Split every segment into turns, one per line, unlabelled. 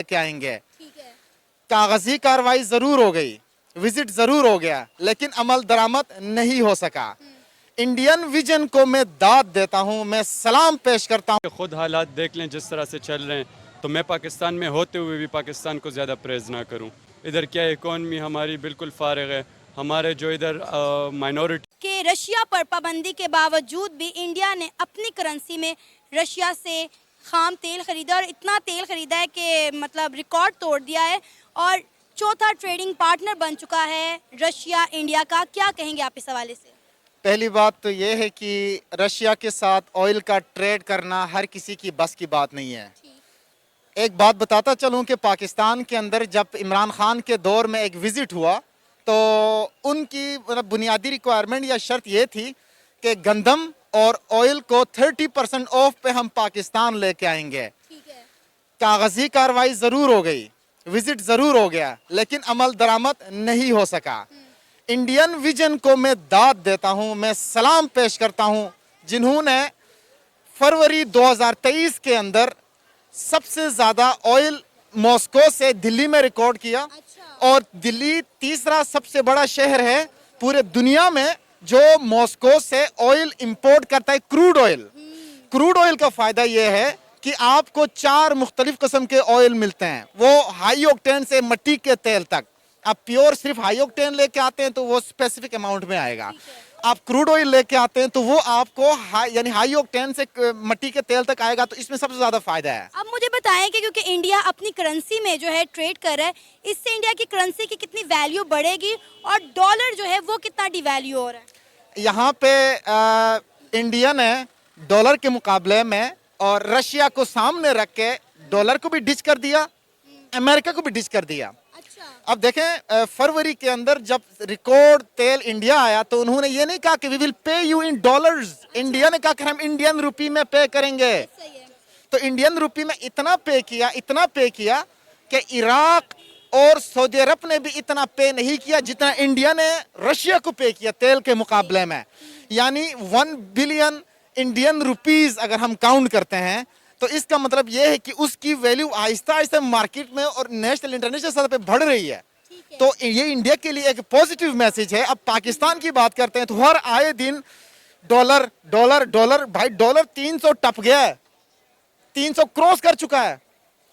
लेके आएंगे।
ठीक है।
कागजी कार्रवाई जरूर हो गई, विजिट जरूर हो गया, लेकिन अमल दरामद नहीं हो सका। इंडियन विजन को मैं दाद देता हूं, मैं सलाम पेश करता हूं।
खुद हालात देख लें जिस तरह से चल रहे हैं, तो मैं पाकिस्तान में होते हुए भी पाकिस्तान को ज़्यादा प्रेज़ ना करूं। इधर क्या इकॉनमी हमारी बिल्कुल फारिग है, हमारे जो इधर माइनॉरिटी
कि रशिया पर पाबंदी के बावजूद भी इंडिया ने अपनी करेंसी में रशिया से खाम तेल खरीदा और इतना तेल खरीदा है कि मतलब रिकॉर्ड तोड़ दिया है और चौथा ट्रेडिंग पार्टनर बन चुका है रशिया इंडिया का। क्या कहेंगे आप इस हवाले से?
पहली बात तो ये है कि रशिया के साथ ऑयल का ट्रेड करना हर किसी की बस की बात नहीं है। एक बात बताता चलूं कि पाकिस्तान के अंदर जब इमरान खान के दौर में एक विजिट हुआ तो उनकी मतलब बुनियादी रिक्वायरमेंट या शर्त ये थी कि गंदम और ऑयल को 30% ऑफ पे हम पाकिस्तान लेके आएंगे।
ठीक है।
कागजी कार्रवाई जरूर हो गई, विजिट जरूर हो गया, लेकिन अमल दरामद नहीं हो सका। इंडियन विजन को मैं दाद देता हूं, मैं सलाम पेश करता हूं, जिन्होंने फरवरी 2023 के अंदर सबसे ज्यादा ऑयल मॉस्को से दिल्ली में रिकॉर्ड किया। और दिल्ली तीसरा सबसे बड़ा शहर है पूरे दुनिया में जो मॉस्को से ऑयल इंपोर्ट करता है, क्रूड ऑयल। क्रूड ऑयल का फायदा यह है कि आपको 4 मुख्तलिफ किस्म के ऑयल मिलते हैं, वो हाई ऑक्टेन से मिट्टी के तेल तक। आप प्योर सिर्फ हाई ऑक्टेन लेके आते हैं तो वो स्पेसिफिक अमाउंट में आएगा। आप क्रूड ऑयल लेके आते हैं तो वो आपको यानी हाई ऑक्टेन से मिट्टी के तेल तक आएगा, तो इसमें सबसे ज्यादा फायदा है।
अब मुझे बताएं कि क्योंकि इंडिया अपनी करेंसी में जो है ट्रेड कर रहा है, इससे इंडिया की करेंसी की कितनी वैल्यू बढ़ेगी और डॉलर जो है वो कितना डिवैल्यू हो रहा है?
यहाँ पे इंडिया ने डॉलर के मुकाबले में और रशिया को सामने रख के डॉलर को भी डिच कर दिया, अमेरिका को भी डिच कर दिया। अब देखें फरवरी के अंदर जब रिकॉर्ड तेल इंडिया आया तो उन्होंने ये नहीं कहा कि we will pay you in dollars, India ने कहा कि हम इंडियन रुपी में पे करेंगे। तो इंडियन रुपी में इतना पे किया कि इराक और सऊदी अरब ने भी इतना पे नहीं किया जितना इंडिया ने रशिया को पे किया तेल के मुकाबले में। यानी 1 बिलियन इंडियन रुपीस अगर हम काउंट करते हैं तो इसका मतलब यह है कि उसकी वैल्यू आहिस्ता आहिस्ता मार्केट में और नेशनल इंटरनेशनल स्तर पे बढ़ रही है। तो ये इंडिया के लिए एक पॉजिटिव मैसेज है। अब पाकिस्तान की बात करते हैं तो हर आए दिन डॉलर डॉलर डॉलर, भाई डॉलर 300 टप गया है, 300 क्रॉस कर चुका है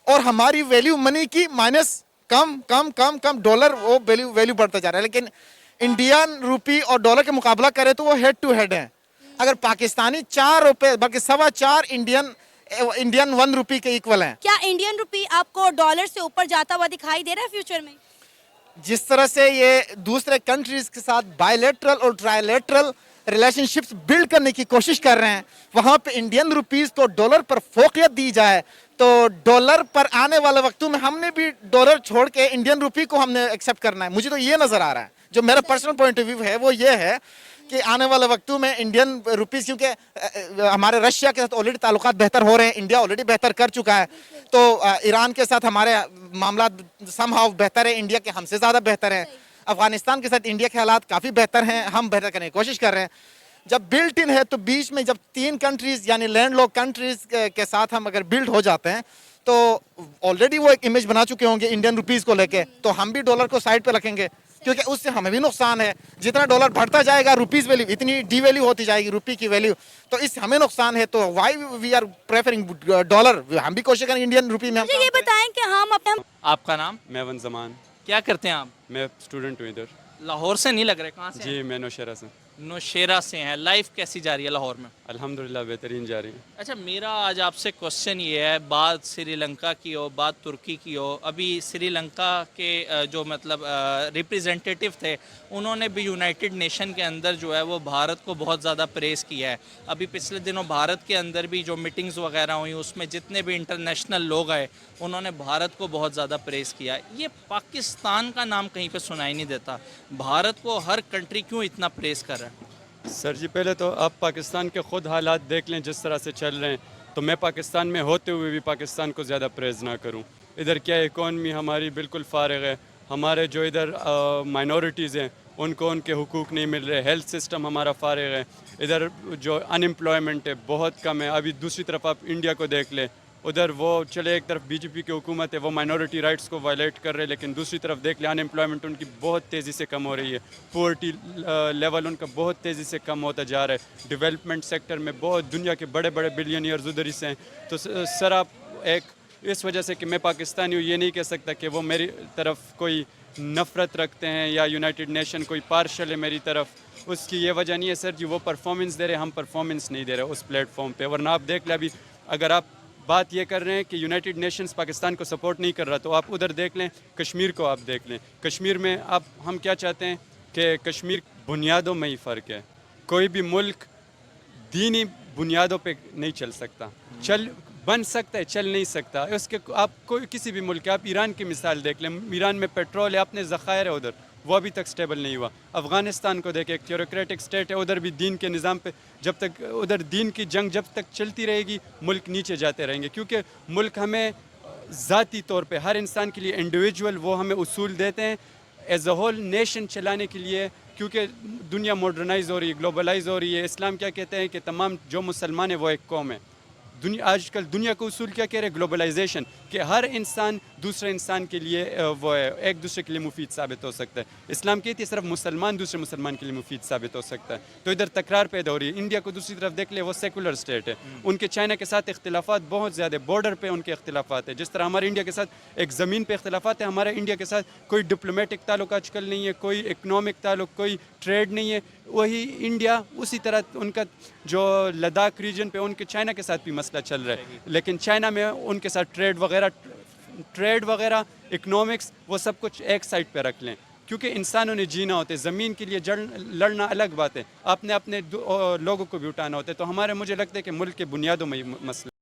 और हमारी वैल्यू मनी की माइनस कम कम कम कम, डॉलर वो वैल्यू बढ़ता जा रहा है। लेकिन इंडियन रुपी और डॉलर के मुकाबला करें तो वो हेड टू हेड है। अगर पाकिस्तानी 4 रुपए बल्कि 4.25 इंडियन 1 रुपी के इक्वल हैं।
क्या इंडियन रुपी आपको डॉलर से ऊपर जाता हुआ दिखाई दे रहा है फ्यूचर में?
जिस तरह से ये दूसरे कंट्रीज के साथ बायलैटरल और ट्रायलैटरल रिलेशनशिप्स बिल्ड करने की कोशिश कर रहे हैं, वहां पे इंडियन रुपीस को डॉलर पर फोकियत दी जाए तो डॉलर पर आने वाले वक्तों में हमने भी डॉलर छोड़ के इंडियन रुपी को हमने एक्सेप्ट करना है। मुझे तो ये नजर आ रहा है, जो मेरा पर्सनल पॉइंट ऑफ व्यू है वो ये है कि आने वाले वक्तों में इंडियन रुपीस, क्योंकि हमारे रशिया के साथ ऑलरेडी ताल्लुकात बेहतर हो रहे हैं, इंडिया ऑलरेडी बेहतर कर चुका है, तो ईरान के साथ हमारे मामला समहाउ बेहतर है, इंडिया के हमसे ज़्यादा बेहतर है। अफगानिस्तान के साथ इंडिया के हालात काफ़ी बेहतर हैं, हम बेहतर करने की कोशिश कर रहे हैं। जब बिल्ट इन है तो बीच में जब 3 कंट्रीज यानी लैंडलॉक कंट्रीज के साथ हम अगर बिल्ड हो जाते हैं तो ऑलरेडी वो एक इमेज बना चुके होंगे इंडियन रुपीस को लेके, तो हम भी डॉलर को साइड पे रखेंगे क्योंकि उससे हमें भी नुकसान है। जितना डॉलर बढ़ता जाएगा रुपीस वैल्यू इतनी डी वैल्यू होती जाएगी रुपी की वैल्यू, तो इससे हमें नुकसान है। तो why we are preferring dollar, हम भी कोशिश करें इंडियन रुपी में।
मुझे ये बताएं कि हम अपने
आपका नाम?
मेवन जमान।
क्या करते हैं आप?
मैं स्टूडेंट हूँ इधर।
लाहौर से नहीं लग रहे, कहाँ से
जी मैं नौशहरा से।
नौशेरा से हैं। लाइफ कैसी जा रही है लाहौर में?
अल्हम्दुलिल्लाह बेहतरीन जा रही है।
अच्छा, मेरा आज आपसे क्वेश्चन ये है, बात श्रीलंका की हो, बात तुर्की की हो। अभी श्रीलंका के जो मतलब रिप्रेजेंटेटिव थे, उन्होंने भी यूनाइटेड नेशन के अंदर जो है वो भारत को बहुत ज़्यादा प्रेज़ किया है। अभी पिछले दिनों भारत के अंदर भी जो मीटिंग्स वगैरह हुई उसमें जितने भी इंटरनेशनल लोग आए उन्होंने भारत को बहुत ज़्यादा प्रेज़ किया है। ये पाकिस्तान का नाम कहीं पे सुनाई नहीं देता, भारत को हर कंट्री क्यों इतना प्रेज़ कर रहा है?
सर जी पहले तो आप पाकिस्तान के ख़ुद हालात देख लें जिस तरह से चल रहे हैं, तो मैं पाकिस्तान में होते हुए भी पाकिस्तान को ज़्यादा प्रेज़ ना करूं। इधर क्या इकॉनमी हमारी बिल्कुल फारिग है, हमारे जो इधर माइनॉरिटीज़ हैं उनको उनके हुकूक नहीं मिल रहे, हेल्थ सिस्टम हमारा फारिग है, इधर जो अनएम्प्लॉयमेंट है बहुत कम है। अभी दूसरी तरफ आप इंडिया को देख लें, उधर वो चले एक तरफ बीजेपी की हुकूमत है, वो माइनॉरिटी राइट्स को वायलेट कर रहे हैं, लेकिन दूसरी तरफ देख ले अनएम्प्लॉयमेंट उनकी बहुत तेज़ी से कम हो रही है, पोवर्टी लेवल उनका बहुत तेज़ी से कम होता जा रहा है, डेवलपमेंट सेक्टर में बहुत दुनिया के बड़े बड़े बिलियनियर्स उधर ही से हैं। तो सर आप एक इस वजह से कि मैं पाकिस्तानी हूँ ये नहीं कह सकता कि वो मेरी तरफ कोई नफ़रत रखते हैं या यूनाइटेड नेशन कोई पार्शल है मेरी तरफ, उसकी ये वजह नहीं है सर जी। वो परफॉर्मेंस दे रहे, हम परफॉर्मेंस नहीं दे रहे उस प्लेटफॉर्म पे। वरना आप देख लें अभी अगर आप बात ये कर रहे हैं कि यूनाइटेड नेशंस पाकिस्तान को सपोर्ट नहीं कर रहा, तो आप उधर देख लें, कश्मीर को आप देख लें। कश्मीर में आप हम क्या चाहते हैं कि कश्मीर बुनियादों में ही फ़र्क है। कोई भी मुल्क दीनी बुनियादों पे नहीं चल सकता, चल बन सकता है, चल नहीं सकता। उसके आप कोई किसी भी मुल्क, आप ईरान की मिसाल देख लें, ईरान में पेट्रोल है, अपने ज़खायर है उधर, वो अभी तक स्टेबल नहीं हुआ। अफ़गानिस्तान को देखें, एक थ्योरोक्रेटिक स्टेट है, उधर भी दीन के निज़ाम पे जब तक उधर दीन की जंग जब तक चलती रहेगी मुल्क नीचे जाते रहेंगे, क्योंकि मुल्क हमें ज़ाती तौर पे हर इंसान के लिए इंडिविजुअल वो हमें उसूल देते हैं एज अ होल नेशन चलाने के लिए, क्योंकि दुनिया मॉडर्नाइज हो रही है, ग्लोबलाइज हो रही है। इस्लाम क्या कहते हैं कि तमाम जो मुसलमान है वो एक कौम है। दुनिया आजकल दुनिया का उसूल क्या कह रहे हैं, ग्लोबलाइजेशन, कि हर इंसान दूसरे इंसान के लिए वो है, एक दूसरे के लिए मुफीद साबित हो सकता है। इस्लाम कहती है सिर्फ मुसलमान दूसरे मुसलमान के लिए मुफीद साबित हो सकता है। तो इधर तकरार पैदा हो रही है। इंडिया को दूसरी तरफ देख ले, वो सेकुलर स्टेट है, उनके चाइना के साथ इख्तिलाफात बहुत ज़्यादा, बॉर्डर पे उनके इख्तिलाफात है। जिस तरह हमारे इंडिया के साथ एक ज़मीन पे इख्तिलाफात है, हमारे इंडिया के साथ कोई डिप्लोमेटिक ताल्लुक आजकल नहीं है, कोई इकनॉमिक ताल्लुक, कोई ट्रेड नहीं है। वही इंडिया उसी तरह उनका जो लद्दाख रीजन पे उनके चाइना के साथ भी मसला चल रहा है, लेकिन चाइना में उनके साथ ट्रेड वगैरह इकनॉमिक्स वो सब कुछ एक साइड पे रख लें, क्योंकि इंसानों ने जीना होता है। ज़मीन के लिए लड़ना अलग बात है, आपने अपने लोगों को भी उठाना होता है। तो हमारे मुझे लगता है कि मुल्क के बुनियादों में ही मसला